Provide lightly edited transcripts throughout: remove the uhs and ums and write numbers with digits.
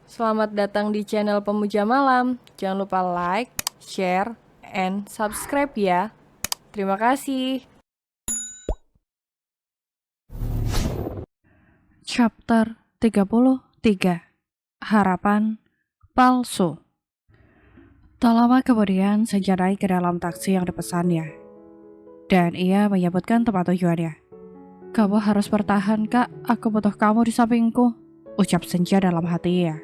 Selamat datang di channel Pemuja Malam. Jangan lupa like, share, and subscribe ya. Terima kasih. Chapter 33. Harapan Palsu. Tak lama kemudian, Senja naik ke dalam taksi yang dipesannya. Dan ia menyebutkan tempat tujuannya. "Kamu harus bertahan, Kak. Aku butuh kamu di sampingku," ucap Senja dalam hatinya.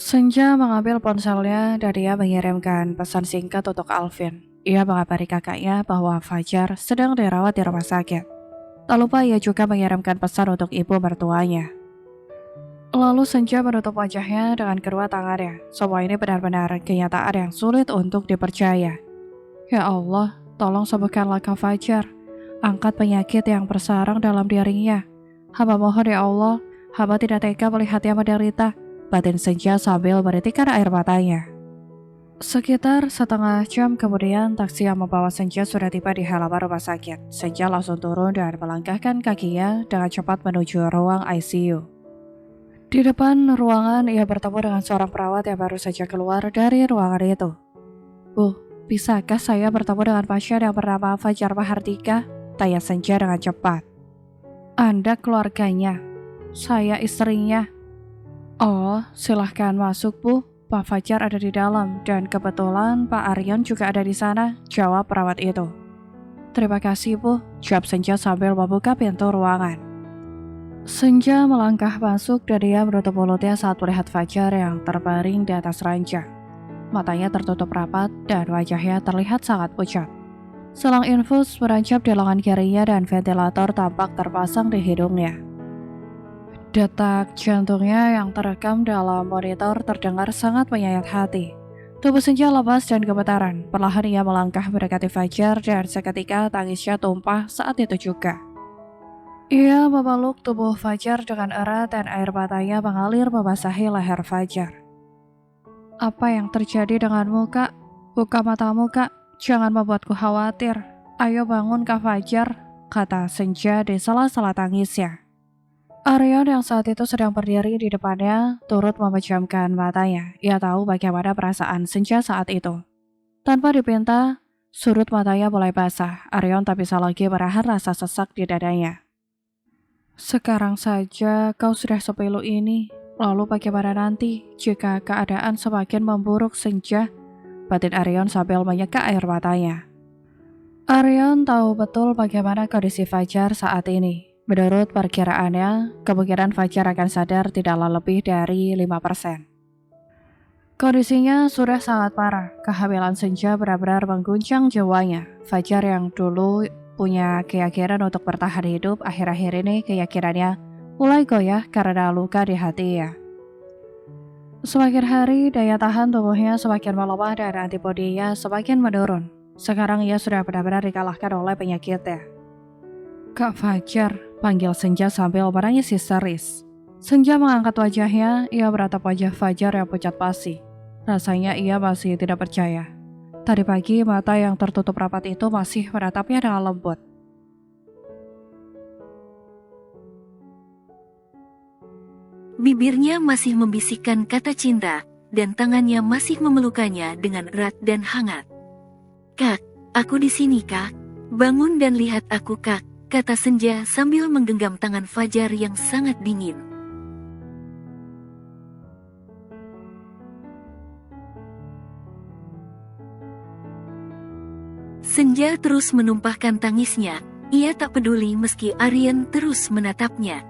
Senja mengambil ponselnya dan ia mengirimkan pesan singkat untuk Alvin. Ia mengabari kakaknya bahwa Fajar sedang dirawat di rumah sakit. Tak lupa ia juga mengirimkan pesan untuk ibu mertuanya. Lalu Senja menutup wajahnya dengan kedua tangannya. Semua ini benar-benar kenyataan yang sulit untuk dipercaya. Ya Allah, tolong sembuhkanlah Kak Fajar. Angkat penyakit yang bersarang dalam dirinya. Hamba mohon ya Allah, hamba tidak tega melihatnya menderita. Batin Senja sambil menitikkan air matanya. Sekitar setengah jam kemudian, taksi yang membawa Senja sudah tiba di halaman rumah sakit. Senja langsung turun dan melangkahkan kakinya dengan cepat menuju ruang ICU. Di depan ruangan, ia bertemu dengan seorang perawat yang baru saja keluar dari ruangan itu. "Bu, bisakah saya bertemu dengan pasien yang bernama Fajar Mahardika?" tanya Senja dengan cepat. "Anda keluarganya? Saya istrinya." "Oh, silahkan masuk, Bu. Pak Fajar ada di dalam, dan kebetulan Pak Aryan juga ada di sana," jawab perawat itu. "Terima kasih, Bu," jawab Senja sambil membuka pintu ruangan. Senja melangkah masuk dan dia menutup mulutnya saat melihat Fajar yang terbaring di atas ranjang. Matanya tertutup rapat dan wajahnya terlihat sangat pucat. Selang infus menancap di lengan kirinya dan ventilator tampak terpasang di hidungnya. Detak jantungnya yang terekam dalam monitor terdengar sangat menyayat hati. Tubuh Senja lemas dan gemetaran. Perlahan ia melangkah mendekati Fajar dan seketika tangisnya tumpah saat itu juga. Ia memeluk tubuh Fajar dengan erat dan air matanya mengalir membasahi leher Fajar. "Apa yang terjadi denganmu, Kak? Buka matamu, Kak. Jangan membuatku khawatir. Ayo bangun, Kak Fajar," kata Senja di sela-sela tangisnya. Aryan yang saat itu sedang berdiri di depannya turut memejamkan matanya. Ia tahu bagaimana perasaan Senja saat itu. Tanpa dipinta, sudut matanya mulai basah. Aryan tak bisa lagi menahan rasa sesak di dadanya. "Sekarang saja kau sudah sepilu ini. Lalu bagaimana nanti jika keadaan semakin memburuk, Senja?" batin Aryan sambil menyeka air matanya. Aryan tahu betul bagaimana kondisi Fajar saat ini. Menurut perkiraannya, kemungkinan Fajar akan sadar tidaklah lebih dari 5%. Kondisinya sudah sangat parah. Kehamilan Senja benar-benar mengguncang jiwanya. Fajar yang dulu punya keyakinan untuk bertahan hidup, akhir-akhir ini keyakinannya mulai goyah karena luka di hatinya. Semakin hari, daya tahan tubuhnya semakin melemah dan antibodinya semakin menurun. Sekarang ia sudah benar-benar dikalahkan oleh penyakitnya. "Kak Fajar," panggil Senja sambil menangis histeris. Senja mengangkat wajahnya, ia beratap wajah Fajar yang pucat pasi. Rasanya ia masih tidak percaya. Tadi pagi mata yang tertutup rapat itu masih menatapnya dengan lembut. Bibirnya masih membisikkan kata cinta, dan tangannya masih memelukkannya dengan erat dan hangat. "Kak, aku di sini, Kak. Bangun dan lihat aku, Kak," kata Senja sambil menggenggam tangan Fajar yang sangat dingin. Senja terus menumpahkan tangisnya. Ia tak peduli meski Aryan terus menatapnya.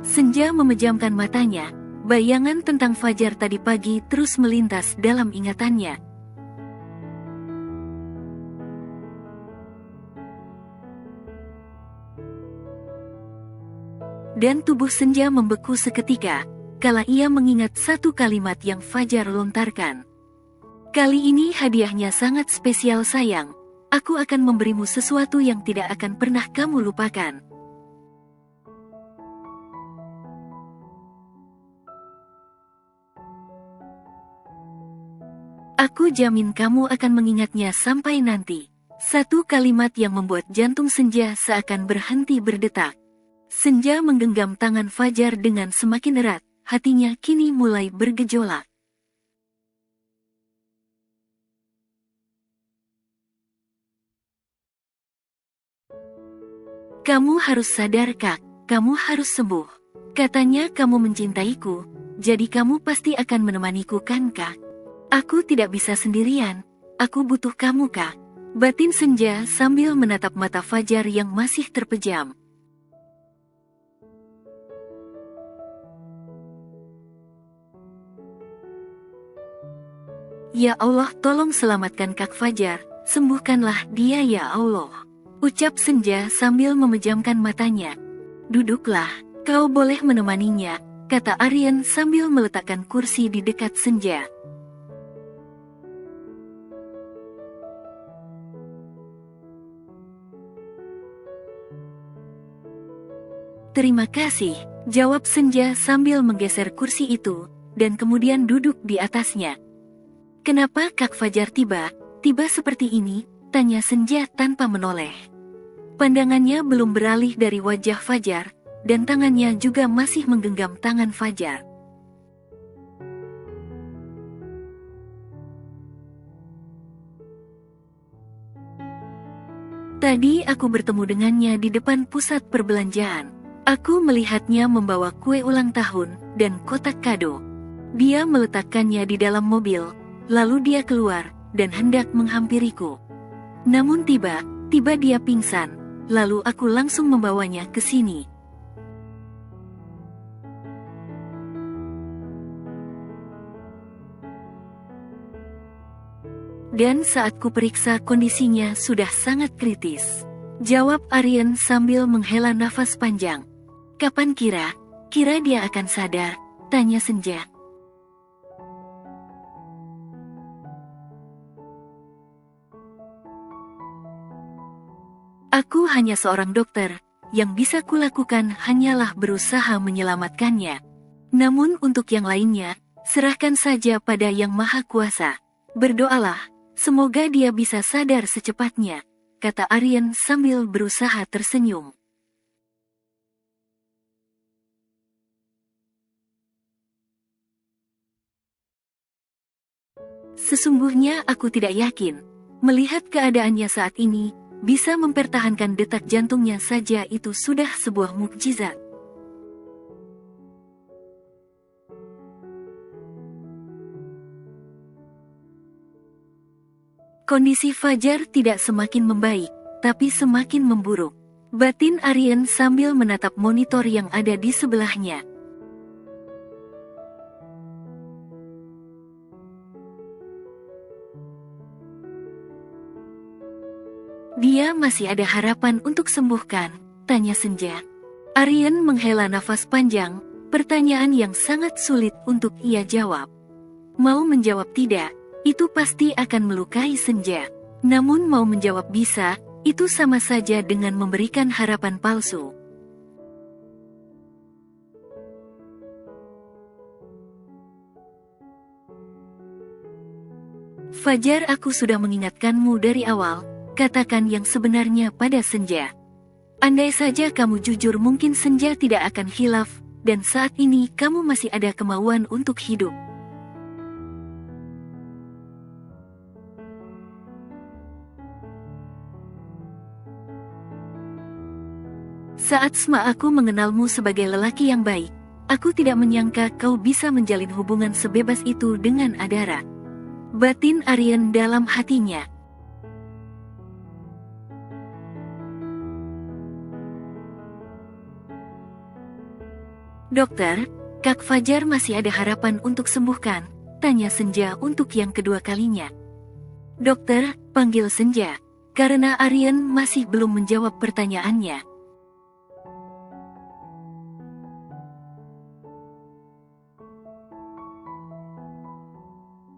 Senja memejamkan matanya. Bayangan tentang Fajar tadi pagi terus melintas dalam ingatannya. Dan tubuh Senja membeku seketika, kala ia mengingat satu kalimat yang Fajar lontarkan. "Kali ini hadiahnya sangat spesial sayang. Aku akan memberimu sesuatu yang tidak akan pernah kamu lupakan." "Aku jamin kamu akan mengingatnya sampai nanti." Satu kalimat yang membuat jantung Senja seakan berhenti berdetak. Senja menggenggam tangan Fajar dengan semakin erat. hatinya kini mulai bergejolak. Kamu harus sadar, Kak. Kamu harus sembuh. Katanya kamu mencintaiku, jadi kamu pasti akan menemaniku kan, Kak? Aku tidak bisa sendirian. Aku butuh kamu, Kak. Batin Senja sambil menatap mata Fajar yang masih terpejam. Ya Allah, tolong selamatkan Kak Fajar. Sembuhkanlah dia ya Allah. Ucap Senja sambil memejamkan matanya. Duduklah, kau boleh menemaninya, kata Aryan sambil meletakkan kursi di dekat Senja. Terima kasih, jawab Senja sambil menggeser kursi itu, dan kemudian duduk di atasnya. Kenapa Kak Fajar tiba seperti ini? Tanya Senja tanpa menoleh. Pandangannya belum beralih dari wajah Fajar, dan tangannya juga masih menggenggam tangan Fajar. Tadi aku bertemu dengannya di depan pusat perbelanjaan. Aku melihatnya membawa kue ulang tahun dan kotak kado. Dia meletakkannya di dalam mobil, lalu dia keluar dan hendak menghampiriku. Namun tiba dia pingsan, lalu aku langsung membawanya ke sini. Dan saat kuperiksa kondisinya sudah sangat kritis. Jawab Aryan sambil menghela nafas panjang. Kapan kira dia akan sadar? Tanya Senja. Aku hanya seorang dokter, yang bisa kulakukan hanyalah berusaha menyelamatkannya. Namun untuk yang lainnya, serahkan saja pada Yang Maha Kuasa. Berdoalah, semoga dia bisa sadar secepatnya, kata Aryan sambil berusaha tersenyum. Sesungguhnya aku tidak yakin, melihat keadaannya saat ini, bisa mempertahankan detak jantungnya saja itu sudah sebuah mukjizat. Kondisi Fajar tidak semakin membaik, tapi semakin memburuk. Batin Aryan sambil menatap monitor yang ada di sebelahnya. Dia masih ada harapan untuk sembuhkan, tanya Senja. Aryan menghela nafas panjang, pertanyaan yang sangat sulit untuk ia jawab. Mau menjawab tidak, itu pasti akan melukai Senja. Namun mau menjawab bisa, itu sama saja dengan memberikan harapan palsu. Fajar, aku sudah mengingatkanmu dari awal, katakan yang sebenarnya pada Senja. Andai saja kamu jujur mungkin Senja tidak akan khilaf, dan saat ini kamu masih ada kemauan untuk hidup. Saat aku mengenalmu sebagai lelaki yang baik, aku tidak menyangka kau bisa menjalin hubungan sebebas itu dengan Adara. Batin Aryan dalam hatinya. Dokter, Kak Fajar masih ada harapan untuk sembuhkan, tanya Senja untuk yang kedua kalinya. Dokter, panggil Senja, karena Aryan masih belum menjawab pertanyaannya.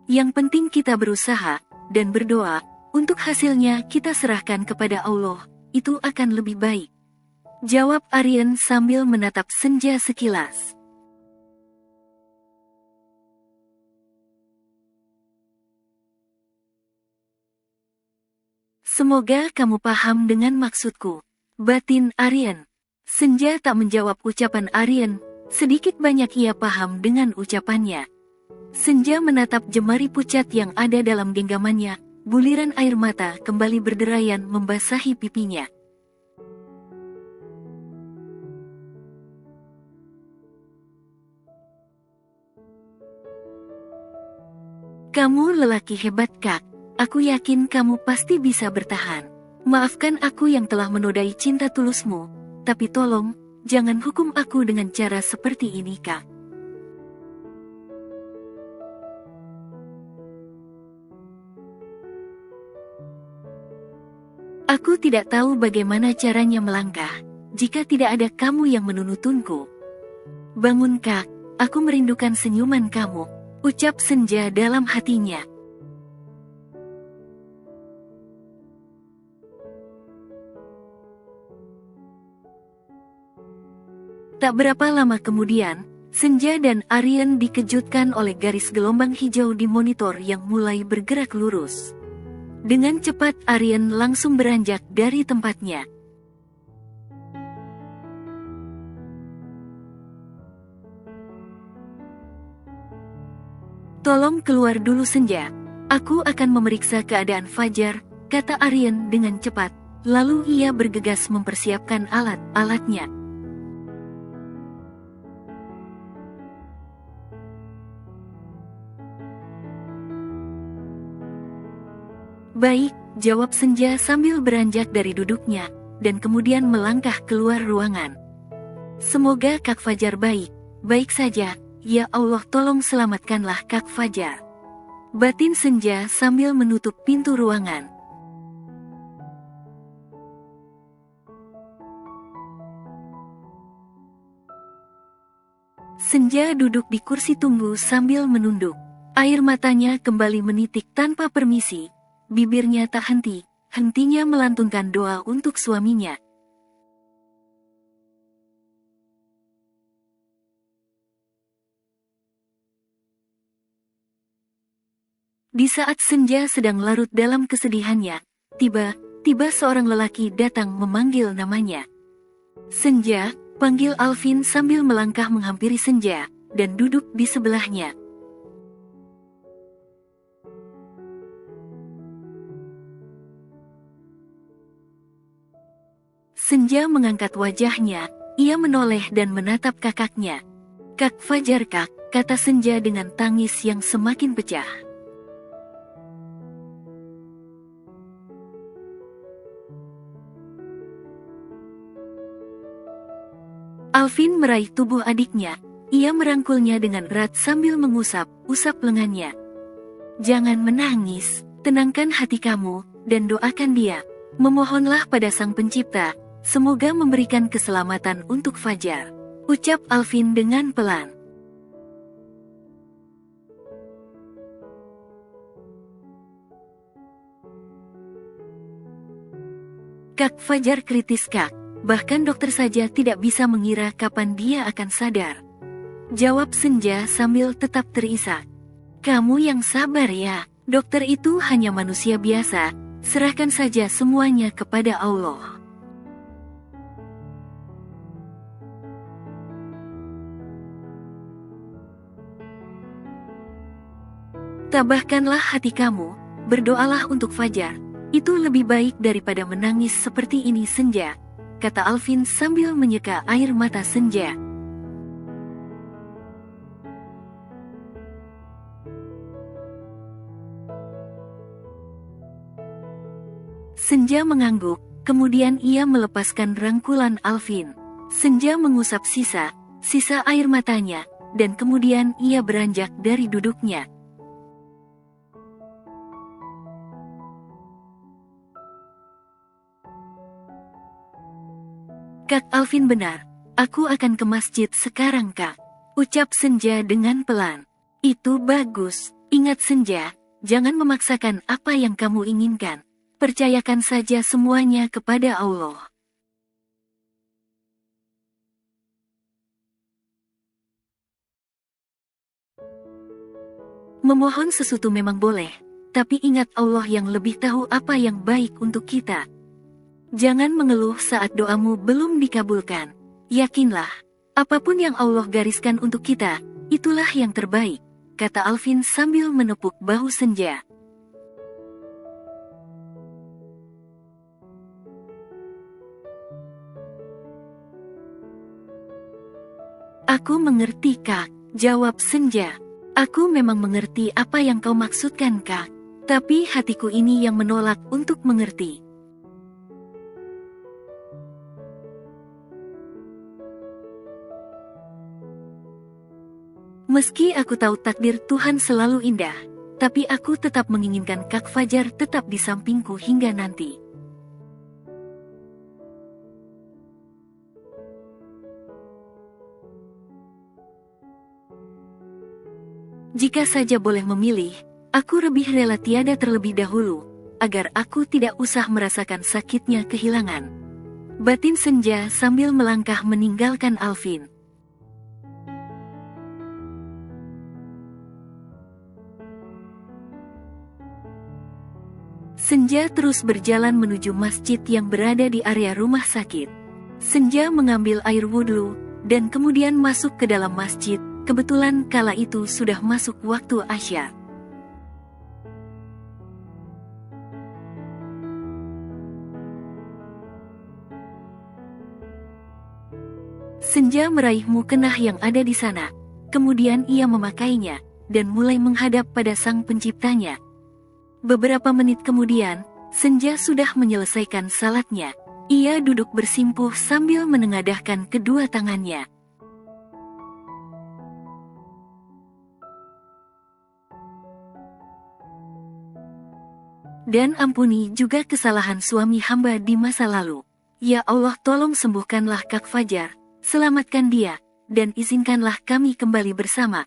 Yang penting kita berusaha, dan berdoa, untuk hasilnya kita serahkan kepada Allah, itu akan lebih baik. Jawab Aryan sambil menatap Senja sekilas. Semoga kamu paham dengan maksudku, batin Aryan. Senja tak menjawab ucapan Aryan, Sedikit banyak ia paham dengan ucapannya. Senja menatap jemari pucat yang ada dalam genggamannya, buliran air mata kembali berderayan membasahi pipinya. Kamu lelaki hebat, Kak. Aku yakin kamu pasti bisa bertahan. Maafkan aku yang telah menodai cinta tulusmu, tapi tolong, jangan hukum aku dengan cara seperti ini, Kak. Aku tidak tahu bagaimana caranya melangkah, jika tidak ada kamu yang menuntunku. Bangun, Kak, aku merindukan senyuman kamu, ucap Senja dalam hatinya. Tak berapa lama kemudian, Senja dan Aryan dikejutkan oleh garis gelombang hijau di monitor yang mulai bergerak lurus. Dengan cepat Aryan langsung beranjak dari tempatnya. Tolong keluar dulu, Senja. Aku akan memeriksa keadaan Fajar, kata Aryan dengan cepat. Lalu ia bergegas mempersiapkan alat-alatnya. Baik, jawab Senja sambil beranjak dari duduknya, dan kemudian melangkah keluar ruangan. Semoga Kak Fajar baik saja, ya Allah, tolong selamatkanlah Kak Fajar. Batin Senja sambil menutup pintu ruangan. Senja duduk di kursi tunggu sambil menunduk. Air matanya kembali menitik tanpa permisi. Bibirnya tak hentinya melantunkan doa untuk suaminya. Di saat Senja sedang larut dalam kesedihannya, tiba-tiba seorang lelaki datang memanggil namanya. Senja, panggil Alvin sambil melangkah menghampiri Senja, dan duduk di sebelahnya. Senja mengangkat wajahnya, ia menoleh dan menatap kakaknya. Kak Fajar, Kak, kata Senja dengan tangis yang semakin pecah. Alvin meraih tubuh adiknya, ia merangkulnya dengan erat sambil usap lengannya. Jangan menangis, tenangkan hati kamu, dan doakan dia. Memohonlah pada Sang Pencipta, semoga memberikan keselamatan untuk Fajar, ucap Alvin dengan pelan. Kak Fajar kritis, Kak. Bahkan dokter saja tidak bisa mengira kapan dia akan sadar. Jawab Senja sambil tetap terisak. Kamu yang sabar ya, dokter itu hanya manusia biasa, serahkan saja semuanya kepada Allah. Tabahkanlah hati kamu, berdoalah untuk Fajar. Itu lebih baik daripada menangis seperti ini, Senja, kata Alvin sambil menyeka air mata Senja. Senja mengangguk, kemudian ia melepaskan rangkulan Alvin. Senja mengusap sisa air matanya, dan kemudian ia beranjak dari duduknya. Kak Alvin benar, aku akan ke masjid sekarang, Kak, ucap Senja dengan pelan. Itu bagus, ingat Senja, jangan memaksakan apa yang kamu inginkan. Percayakan saja semuanya kepada Allah. Memohon sesuatu memang boleh, tapi ingat Allah yang lebih tahu apa yang baik untuk kita. Jangan mengeluh saat doamu belum dikabulkan. Yakinlah, Apapun yang Allah gariskan untuk kita, itulah yang terbaik, kata Alvin sambil menepuk bahu Senja. Aku mengerti, Kak, jawab Senja. Aku memang mengerti apa yang kau maksudkan, Kak. Tapi hatiku ini yang menolak untuk mengerti. Meski aku tahu takdir Tuhan selalu indah, tapi aku tetap menginginkan Kak Fajar tetap di sampingku hingga nanti. Jika saja boleh memilih, aku lebih rela tiada terlebih dahulu, agar aku tidak usah merasakan sakitnya kehilangan. Batin Senja sambil melangkah meninggalkan Alvin. Senja terus berjalan menuju masjid yang berada di area rumah sakit. Senja mengambil air wudhu, dan kemudian masuk ke dalam masjid. Kebetulan kala itu sudah masuk waktu Asya. Senja meraih mukena yang ada di sana. Kemudian ia memakainya, dan mulai menghadap pada sang penciptanya. Beberapa menit kemudian, Senja sudah menyelesaikan salatnya. Ia duduk bersimpuh sambil menengadahkan kedua tangannya. Dan ampuni juga kesalahan suami hamba di masa lalu. Ya Allah, tolong sembuhkanlah Kak Fajar, selamatkan dia, dan izinkanlah kami kembali bersama.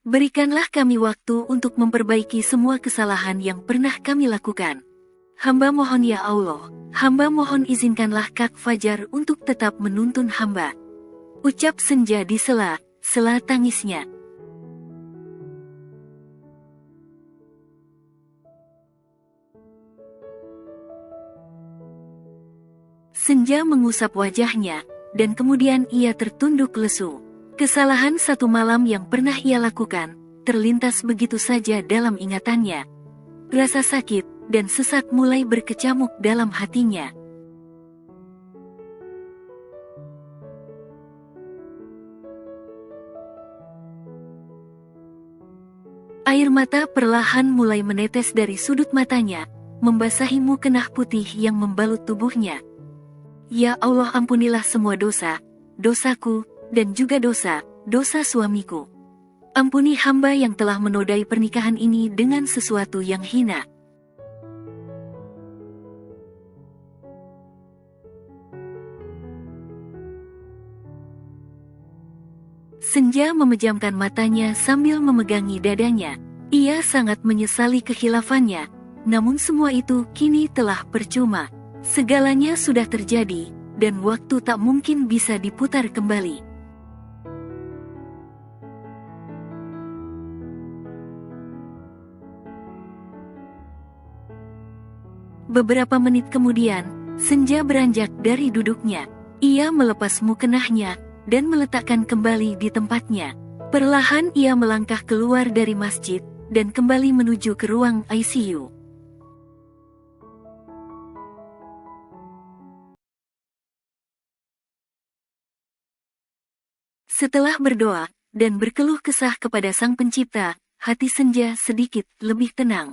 Berikanlah kami waktu untuk memperbaiki semua kesalahan yang pernah kami lakukan. Hamba mohon ya Allah, hamba mohon izinkanlah Kak Fajar untuk tetap menuntun hamba. Ucap Senja di sela tangisnya. Senja mengusap wajahnya, dan kemudian ia tertunduk lesu. Kesalahan satu malam yang pernah ia lakukan, terlintas begitu saja dalam ingatannya. Rasa sakit dan sesak mulai berkecamuk dalam hatinya. Air mata perlahan mulai menetes dari sudut matanya, membasahi mukena putih yang membalut tubuhnya. Ya Allah, ampunilah semua dosaku, dan juga dosa suamiku. Ampuni hamba yang telah menodai pernikahan ini dengan sesuatu yang hina. Senja memejamkan matanya sambil memegangi dadanya. Ia sangat menyesali kehilafannya, namun semua itu kini telah percuma. Segalanya sudah terjadi, dan waktu tak mungkin bisa diputar kembali. Beberapa menit kemudian, Senja beranjak dari duduknya. Ia melepas mukenahnya, dan meletakkan kembali di tempatnya. Perlahan ia melangkah keluar dari masjid, dan kembali menuju ke ruang ICU. Setelah berdoa, dan berkeluh kesah kepada Sang Pencipta, hati Senja sedikit lebih tenang.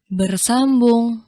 Bersambung.